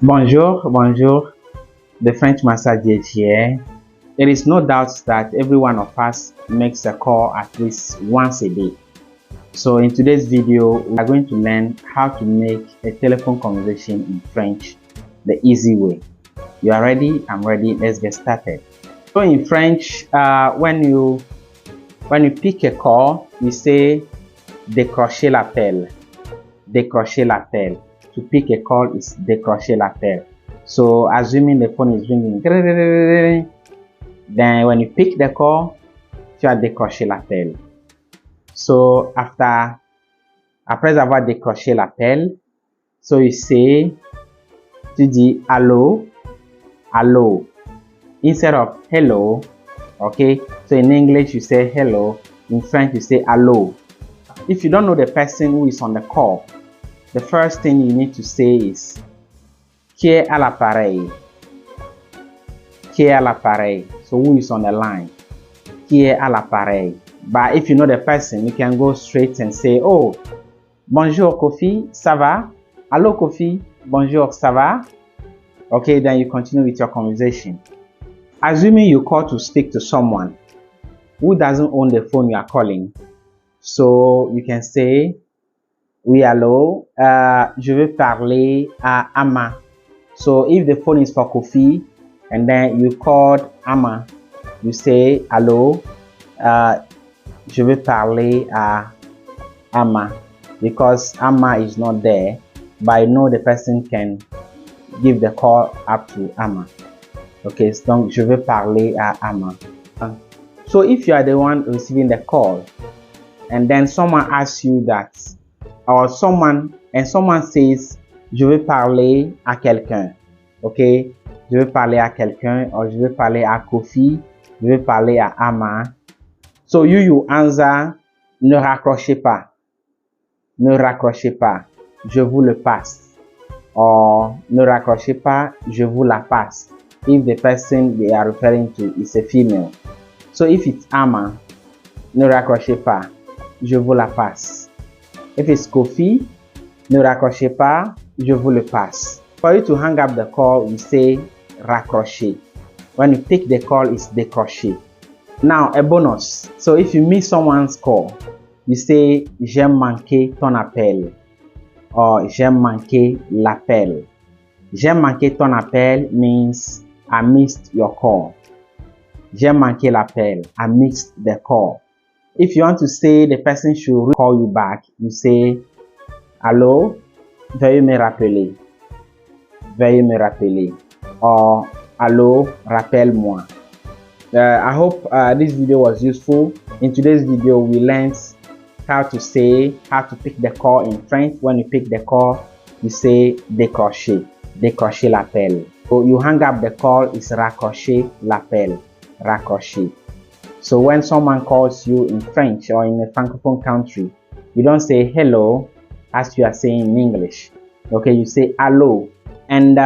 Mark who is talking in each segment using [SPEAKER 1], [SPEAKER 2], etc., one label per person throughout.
[SPEAKER 1] Bonjour, bonjour. The French massage here. There is no doubt that every one of us makes a call at least once a day. So in today's video, we are going to learn how to make a telephone conversation in French the easy way. You are ready? I'm ready. Let's get started. So in French, when you pick a call, we say décrocher l'appel. Décrocher l'appel. To pick a call is décrocher l'appel. So assuming the phone is ringing, then when you pick the call, tu as décroché l'appel. So après avoir décroché l'appel, so you say, tu dis allô, allô, instead of hello. Okay, so in English you say hello, in French you say allô. If you don't know the person who is on the call, the first thing you need to say is qui est à l'appareil? Qui est à l'appareil? So who is on the line? Qui est à l'appareil? But if you know the person, you can go straight and say, oh, bonjour Kofi, ça va? Hello Kofi, bonjour, ça va? Okay, then you continue with your conversation. Assuming you call to speak to someone who doesn't own the phone you are calling, so you can say, oui, allô, je veux parler à Ama. So if the phone is for Kofi and then you called Ama, you say, allô, je veux parler à Ama, because Ama is not there, but I know the person can give the call up to Ama. Okay, so je veux parler à Ama. So if you are the one receiving the call and then someone asks you that, or someone says, je veux parler à quelqu'un. Okay, je veux parler à quelqu'un, or je veux parler à Kofi, je veux parler à Ama. So you answer, ne raccrochez pas. Ne raccrochez pas, je vous le passe. Or ne raccrochez pas, je vous la passe. If the person they are referring to is a female. So if it's Ama, ne raccrochez pas, je vous la passe. If it's Kofi, ne raccrochez pas, je vous le passe. For you to hang up the call, you say raccrocher. When you pick the call, it's décrocher. Now, a bonus. So if you miss someone's call, you say j'ai manqué ton appel, or j'ai manqué l'appel. J'ai manqué ton appel means I missed your call. J'ai manqué l'appel, I missed the call. If you want to say the person should call you back, you say, allô, veuillez me rappeler. Veuillez me rappeler. Or, allô, rappelle-moi. I hope this video was useful. In today's video, we learned how to pick the call in French. When you pick the call, you say décrocher. Décrocher l'appel. So you hang up the call, it's raccrocher l'appel. Raccrocher. So when someone calls you in French or in a francophone country, you don't say hello as you are saying in English. Okay, you say hello. And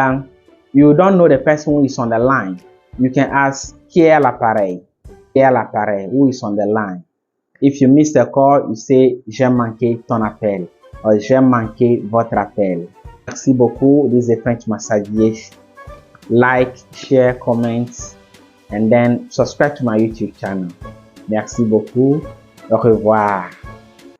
[SPEAKER 1] you don't know the person who is on the line. You can ask qui est à l'appareil? Qui est à l'appareil? Who is on the line? If you miss the call, you say j'ai manqué ton appel or j'ai manqué votre appel. Merci beaucoup. This is a French massage. Like, share, comment, and then subscribe to my YouTube channel. Merci beaucoup. Au revoir.